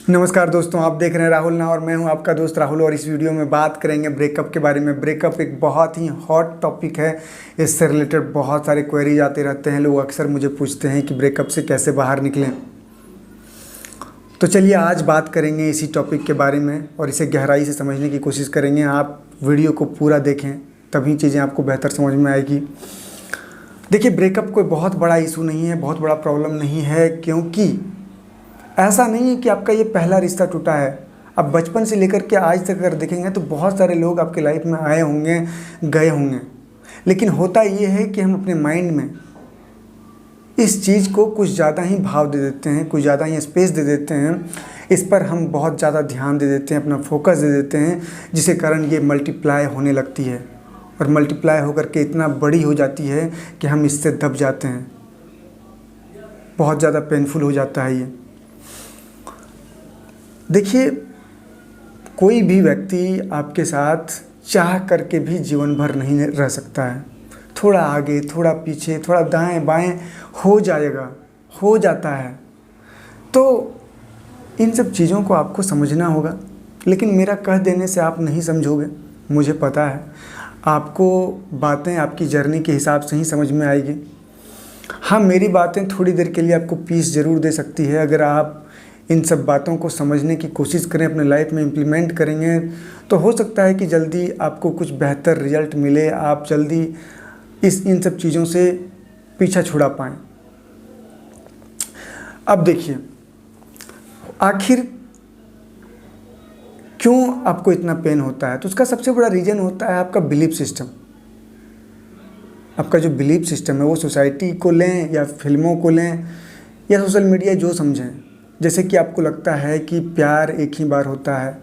नमस्कार दोस्तों, आप देख रहे हैं राहुल ना और मैं हूं आपका दोस्त राहुल। और इस वीडियो में बात करेंगे ब्रेकअप के बारे में। ब्रेकअप एक बहुत ही हॉट टॉपिक है। इससे रिलेटेड बहुत सारे क्वेरीज आते रहते हैं। लोग अक्सर मुझे पूछते हैं कि ब्रेकअप से कैसे बाहर निकलें। तो चलिए आज बात करेंगे इसी टॉपिक के बारे में और इसे गहराई से समझने की कोशिश करेंगे। आप वीडियो को पूरा देखें, तभी चीज़ें आपको बेहतर समझ में आएगी। देखिए, ब्रेकअप कोई बहुत बड़ा इशू नहीं है, बहुत बड़ा प्रॉब्लम नहीं है, क्योंकि ऐसा नहीं है कि आपका ये पहला रिश्ता टूटा है। अब बचपन से लेकर के आज तक अगर देखेंगे तो बहुत सारे लोग आपके लाइफ में आए होंगे, गए होंगे, लेकिन होता ये है कि हम अपने माइंड में इस चीज़ को कुछ ज़्यादा ही भाव दे देते हैं, कुछ ज़्यादा ही स्पेस दे देते हैं। इस पर हम बहुत ज़्यादा ध्यान दे देते हैं, अपना फोकस दे देते हैं, जिसके कारण ये मल्टीप्लाई होने लगती है और मल्टीप्लाई होकर के इतना बड़ी हो जाती है कि हम इससे दब जाते हैं। बहुत ज़्यादा पेनफुल हो जाता है ये। देखिए, कोई भी व्यक्ति आपके साथ चाह करके भी जीवन भर नहीं रह सकता है। थोड़ा आगे, थोड़ा पीछे, थोड़ा दाएं बाएं हो जाता है। तो इन सब चीज़ों को आपको समझना होगा, लेकिन मेरा कह देने से आप नहीं समझोगे, मुझे पता है। आपको बातें आपकी जर्नी के हिसाब से ही समझ में आएगी। हाँ, मेरी बातें थोड़ी देर के लिए आपको पीस ज़रूर दे सकती है। अगर आप इन सब बातों को समझने की कोशिश करें, अपने लाइफ में इम्प्लीमेंट करेंगे, तो हो सकता है कि जल्दी आपको कुछ बेहतर रिजल्ट मिले, आप जल्दी इन सब चीज़ों से पीछा छुड़ा पाएँ। अब देखिए, आखिर क्यों आपको इतना पेन होता है, तो उसका सबसे बड़ा रीज़न होता है आपका बिलीफ सिस्टम। आपका जो बिलीफ सिस्टम है वो सोसाइटी को लें या फिल्मों को लें या सोशल मीडिया, जो समझें। जैसे कि आपको लगता है कि प्यार एक ही बार होता है,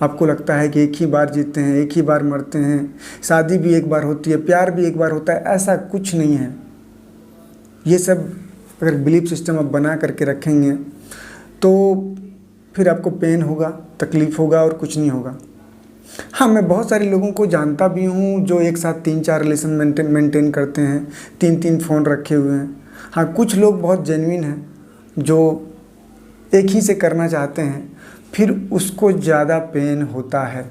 आपको लगता है कि एक ही बार जीते हैं, एक ही बार मरते हैं, शादी भी एक बार होती है, प्यार भी एक बार होता है। ऐसा कुछ नहीं है। ये सब अगर बिलीफ सिस्टम आप बना करके रखेंगे तो फिर आपको पेन होगा, तकलीफ़ होगा और कुछ नहीं होगा। हाँ, मैं बहुत सारे लोगों को जानता भी हूँ जो एक साथ 3-4 रिलेशन मेंटेन करते हैं, 3-3 फ़ोन रखे हुए हैं। हाँ, कुछ लोग बहुत जेन्युइन हैं जो एक ही से करना चाहते हैं, फिर उसको ज़्यादा पेन होता है।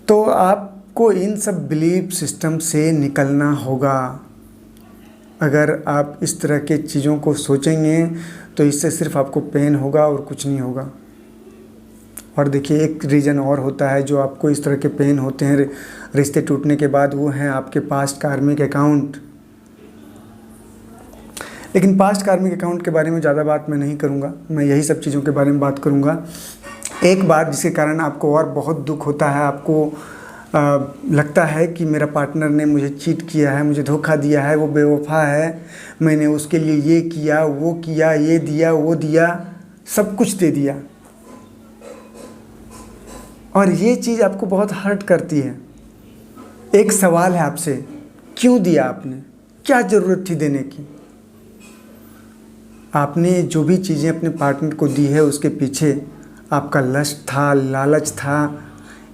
तो आपको इन सब बिलीफ सिस्टम से निकलना होगा। अगर आप इस तरह के चीज़ों को सोचेंगे तो इससे सिर्फ आपको पेन होगा और कुछ नहीं होगा। और देखिए, एक रीज़न और होता है जो आपको इस तरह के पेन होते हैं रिश्ते टूटने के बाद, वो हैं आपके पास्ट कार्मिक अकाउंट। लेकिन पास्ट कार्मिक अकाउंट के बारे में ज़्यादा बात मैं नहीं करूँगा, मैं यही सब चीज़ों के बारे में बात करूँगा। एक बात जिसके कारण आपको और बहुत दुख होता है, आपको लगता है कि मेरा पार्टनर ने मुझे चीट किया है, मुझे धोखा दिया है, वो बेवफा है, मैंने उसके लिए ये किया, वो किया, ये दिया, वो दिया, सब कुछ दे दिया। और ये चीज़ आपको बहुत हर्ट करती है। एक सवाल है आपसे, क्यों दिया आपने? क्या ज़रूरत थी देने की? आपने जो भी चीज़ें अपने पार्टनर को दी है उसके पीछे आपका लस्ट था, लालच था।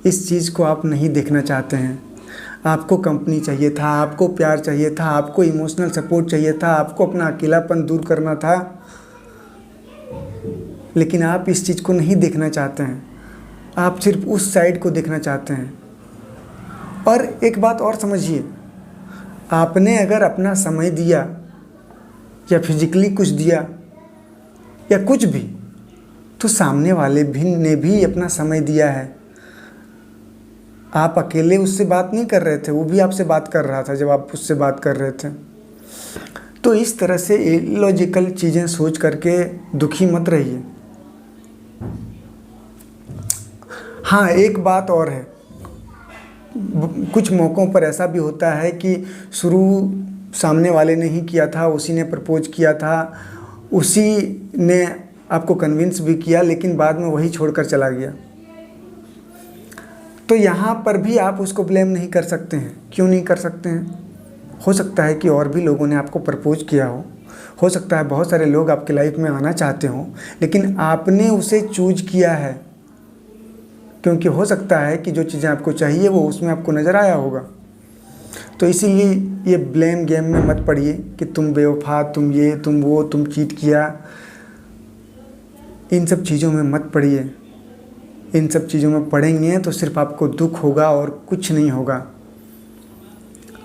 इस चीज़ को आप नहीं देखना चाहते हैं। आपको कंपनी चाहिए था, आपको प्यार चाहिए था, आपको इमोशनल सपोर्ट चाहिए था, आपको अपना अकेलापन दूर करना था, लेकिन आप इस चीज़ को नहीं देखना चाहते हैं। आप सिर्फ उस साइड को देखना चाहते हैं। और एक बात और समझिए, आपने अगर अपना समय दिया या फिजिकली कुछ दिया या कुछ भी, तो सामने वाले भी ने भी अपना समय दिया है। आप अकेले उससे बात नहीं कर रहे थे, वो भी आपसे बात कर रहा था जब आप उससे बात कर रहे थे। तो इस तरह से इलॉजिकल चीज़ें सोच करके दुखी मत रहिए। हाँ, एक बात और है, कुछ मौक़ों पर ऐसा भी होता है कि शुरू सामने वाले ने ही किया था, उसी ने प्रपोज किया था, उसी ने आपको कन्विंस भी किया, लेकिन बाद में वही छोड़कर चला गया। तो यहाँ पर भी आप उसको ब्लेम नहीं कर सकते हैं। क्यों नहीं कर सकते हैं? हो सकता है कि और भी लोगों ने आपको प्रपोज किया हो सकता है बहुत सारे लोग आपके लाइफ में आना चाहते हों, लेकिन आपने उसे चूज किया है, क्योंकि हो सकता है कि जो चीज़ें आपको चाहिए वो उसमें आपको नज़र आया होगा। तो इसीलिए ये ब्लेम गेम में मत पड़िए कि तुम बेवफा, तुम ये, तुम वो, तुम चीट किया। इन सब चीज़ों में मत पड़िए। इन सब चीज़ों में पड़ेंगे तो सिर्फ आपको दुख होगा और कुछ नहीं होगा।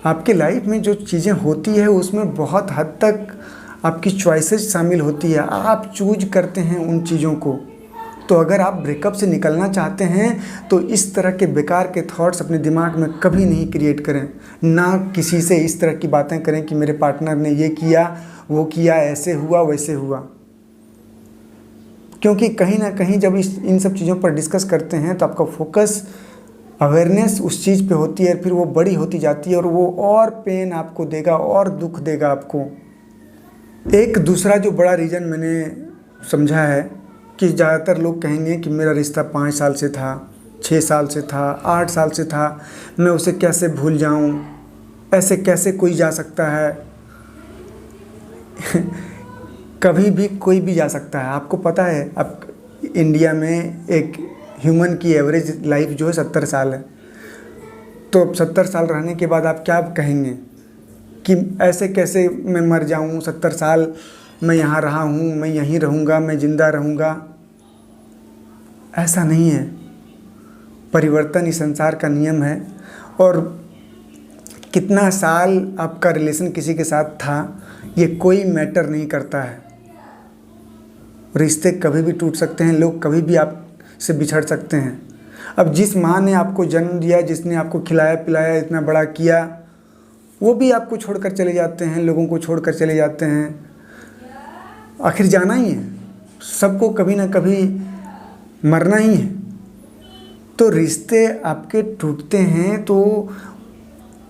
आपकी लाइफ में जो चीज़ें होती है उसमें बहुत हद तक आपकी चॉइसेस शामिल होती है, आप चूज करते हैं उन चीज़ों को। तो अगर आप ब्रेकअप से निकलना चाहते हैं तो इस तरह के बेकार के थॉट्स अपने दिमाग में कभी नहीं क्रिएट करें। ना किसी से इस तरह की बातें करें कि मेरे पार्टनर ने ये किया, वो किया, ऐसे हुआ, वैसे हुआ। क्योंकि कहीं ना कहीं जब इन सब चीज़ों पर डिस्कस करते हैं तो आपका फोकस, अवेयरनेस उस चीज़ पे होती है, फिर वो बड़ी होती जाती है और वो और पेन आपको देगा और दुख देगा आपको। एक दूसरा जो बड़ा रीज़न मैंने समझा है कि ज़्यादातर लोग कहेंगे कि मेरा रिश्ता 5 साल से था, 6 साल से था, 8 साल से था, मैं उसे कैसे भूल जाऊं, ऐसे कैसे कोई जा सकता है। कभी भी कोई भी जा सकता है। आपको पता है अब इंडिया में एक ह्यूमन की एवरेज लाइफ जो है 70 साल है। तो अब 70 साल रहने के बाद आप क्या कहेंगे कि ऐसे कैसे मैं मर जाऊं, 70 साल मैं यहाँ रहा हूँ, मैं यहीं रहूँगा, मैं ज़िंदा रहूँगा। ऐसा नहीं है। परिवर्तन इस संसार का नियम है। और कितना साल आपका रिलेशन किसी के साथ था ये कोई मैटर नहीं करता है। रिश्ते कभी भी टूट सकते हैं, लोग कभी भी आपसे बिछड़ सकते हैं। अब जिस माँ ने आपको जन्म दिया, जिसने आपको खिलाया पिलाया, इतना बड़ा किया, वो भी आपको छोड़कर चले जाते हैं, लोगों को छोड़कर चले जाते हैं। आखिर जाना ही है, सबको कभी ना कभी मरना ही है। तो रिश्ते आपके टूटते हैं तो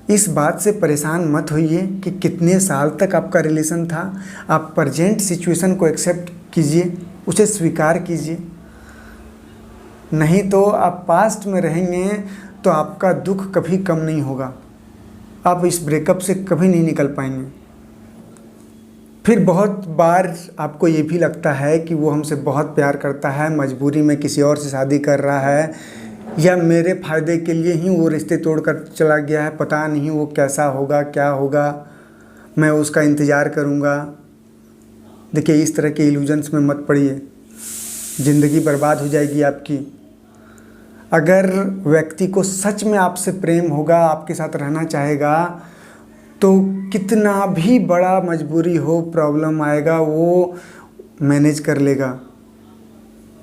इस बात से परेशान मत होइए कि कितने साल तक आपका रिलेशन था। आप प्रेजेंट सिचुएशन को एक्सेप्ट कीजिए, उसे स्वीकार कीजिए। नहीं तो आप पास्ट में रहेंगे तो आपका दुख कभी कम नहीं होगा। आप इस ब्रेकअप से कभी नहीं निकल पाएंगे। फिर बहुत बार आपको ये भी लगता है कि वो हमसे बहुत प्यार करता है, मजबूरी में किसी और से शादी कर रहा है, या मेरे फ़ायदे के लिए ही वो रिश्ते तोड़कर चला गया है। पता नहीं वो कैसा होगा, क्या होगा, मैं उसका इंतज़ार करूँगा। देखिए, इस तरह के इल्यूजन्स में मत पड़िए, ज़िंदगी बर्बाद हो जाएगी आपकी। अगर व्यक्ति को सच में आपसे प्रेम होगा, आपके साथ रहना चाहेगा, तो कितना भी बड़ा मजबूरी हो, प्रॉब्लम आएगा, वो मैनेज कर लेगा,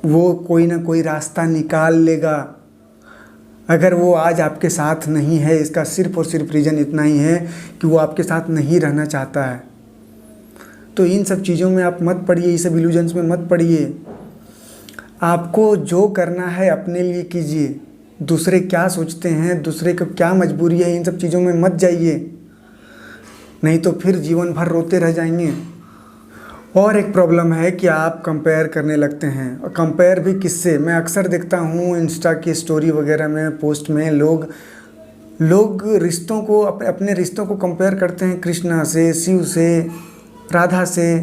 वो कोई ना कोई रास्ता निकाल लेगा। अगर वो आज आपके साथ नहीं है, इसका सिर्फ और सिर्फ रीज़न इतना ही है कि वो आपके साथ नहीं रहना चाहता है। तो इन सब चीज़ों में आप मत पड़िए, ये सब इल्यूजन्स में मत पड़िए। आपको जो करना है अपने लिए कीजिए। दूसरे क्या सोचते हैं, दूसरे को क्या मजबूरी है, इन सब चीज़ों में मत जाइए, नहीं तो फिर जीवन भर रोते रह जाएंगे। और एक प्रॉब्लम है कि आप कंपेयर करने लगते हैं, और कंपेयर भी किससे। मैं अक्सर देखता हूँ इंस्टा की स्टोरी वगैरह में, पोस्ट में, लोग रिश्तों को, अपने रिश्तों को कंपेयर करते हैं कृष्णा से, शिव से, राधा से।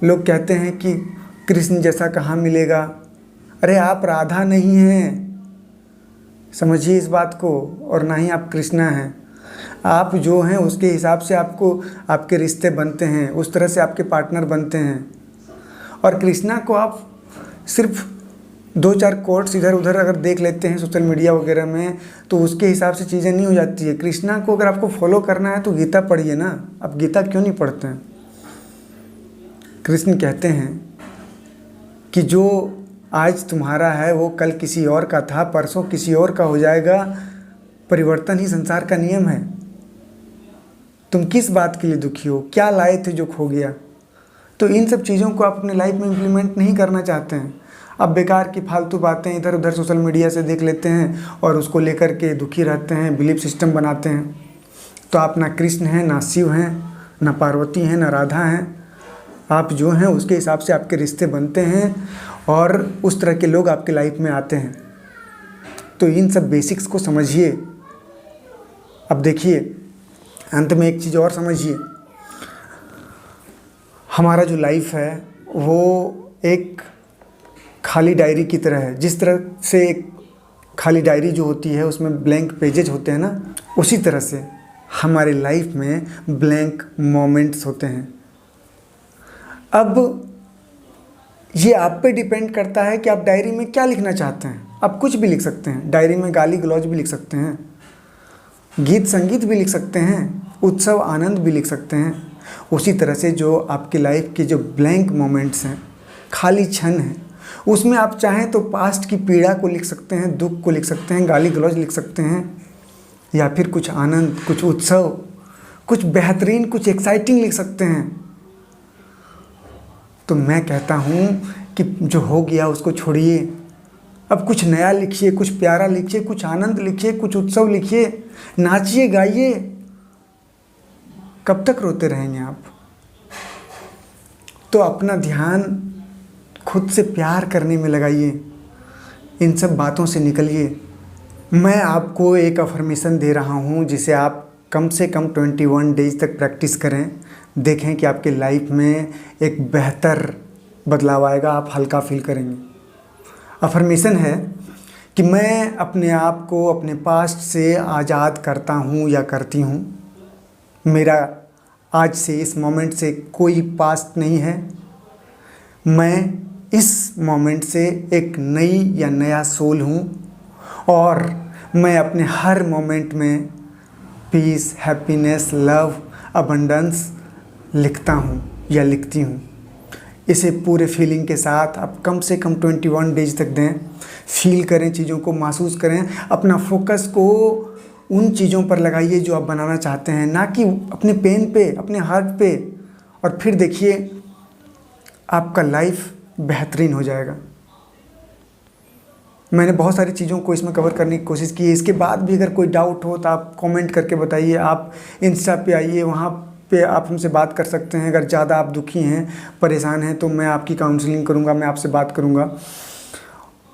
लोग कहते हैं कि कृष्ण जैसा कहाँ मिलेगा। अरे आप राधा नहीं हैं, समझिए इस बात को, और ना ही आप कृष्णा हैं। आप जो हैं उसके हिसाब से आपको आपके रिश्ते बनते हैं, उस तरह से आपके पार्टनर बनते हैं। और कृष्णा को आप सिर्फ 2-4 कोट्स इधर उधर अगर देख लेते हैं सोशल मीडिया वगैरह में, तो उसके हिसाब से चीज़ें नहीं हो जाती है। कृष्णा को अगर आपको फॉलो करना है तो गीता पढ़िए ना। आप गीता क्यों नहीं पढ़ते हैं? कृष्ण कहते हैं कि जो आज तुम्हारा है वो कल किसी और का था, परसों किसी और का हो जाएगा। परिवर्तन ही संसार का नियम है। तुम किस बात के लिए दुखी हो? क्या लाए थे जो खो गया? तो इन सब चीज़ों को आप अपने लाइफ में इम्प्लीमेंट नहीं करना चाहते हैं। अब बेकार की फालतू बातें इधर उधर सोशल मीडिया से देख लेते हैं और उसको लेकर के दुखी रहते हैं, बिलीफ सिस्टम बनाते हैं। तो आप ना कृष्ण हैं, ना शिव हैं, ना पार्वती हैं, ना राधा हैं। आप जो हैं उसके हिसाब से आपके रिश्ते बनते हैं और उस तरह के लोग आपके लाइफ में आते हैं। तो इन सब बेसिक्स को समझिए। अब देखिए, अंत में एक चीज़ और समझिए, हमारा जो लाइफ है वो एक खाली डायरी की तरह है। जिस तरह से एक खाली डायरी जो होती है उसमें ब्लैंक पेजेज होते हैं ना, उसी तरह से हमारे लाइफ में ब्लैंक मोमेंट्स होते हैं। अब ये आप पे डिपेंड करता है कि आप डायरी में क्या लिखना चाहते हैं। आप कुछ भी लिख सकते हैं, डायरी में गाली गलौज भी लिख सकते हैं, गीत संगीत भी लिख सकते हैं, उत्सव आनंद भी लिख सकते हैं। उसी तरह से जो आपकी लाइफ के जो ब्लैंक मोमेंट्स हैं, खाली क्षण हैं, उसमें आप चाहें तो पास्ट की पीड़ा को लिख सकते हैं, दुख को लिख सकते हैं, गाली गलौज लिख सकते हैं, या फिर कुछ आनंद, कुछ उत्सव, कुछ बेहतरीन, कुछ एक्साइटिंग लिख सकते हैं। तो मैं कहता हूँ कि जो हो गया उसको छोड़िए, अब कुछ नया लिखिए, कुछ प्यारा लिखिए, कुछ आनंद लिखिए, कुछ उत्सव लिखिए, नाचिए गाइए। कब तक रोते रहेंगे आप? तो अपना ध्यान खुद से प्यार करने में लगाइए, इन सब बातों से निकलिए। मैं आपको एक अफर्मेशन दे रहा हूँ जिसे आप कम से कम 21 डेज तक प्रैक्टिस करें। देखें कि आपके लाइफ में एक बेहतर बदलाव आएगा, आप हल्का फील करेंगे। अफर्मेशन है कि मैं अपने आप को अपने पास्ट से आज़ाद करता हूँ या करती हूँ। मेरा आज से, इस मोमेंट से कोई पास्ट नहीं है। मैं इस मोमेंट से एक नई या नया सोल हूँ और मैं अपने हर मोमेंट में पीस, हैप्पीनेस, लव, अबंडेंस लिखता हूँ या लिखती हूँ। इसे पूरे फीलिंग के साथ आप कम से कम 21 डेज तक दें। फील करें, चीज़ों को महसूस करें, अपना फोकस को उन चीज़ों पर लगाइए जो आप बनाना चाहते हैं, ना कि अपने पेन पे, अपने हार्ट पे। और फिर देखिए आपका लाइफ बेहतरीन हो जाएगा। मैंने बहुत सारी चीज़ों को इसमें कवर करने की कोशिश की है। इसके बाद भी अगर कोई डाउट हो तो आप कमेंट करके बताइए। आप इंस्टा पे आइए, वहाँ पे आप हमसे बात कर सकते हैं। अगर ज़्यादा आप दुखी हैं, परेशान हैं, तो मैं आपकी काउंसलिंग करूँगा, मैं आपसे बात करूँगा।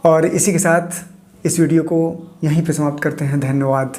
और इसी के साथ इस वीडियो को यहीं पे समाप्त करते हैं। धन्यवाद।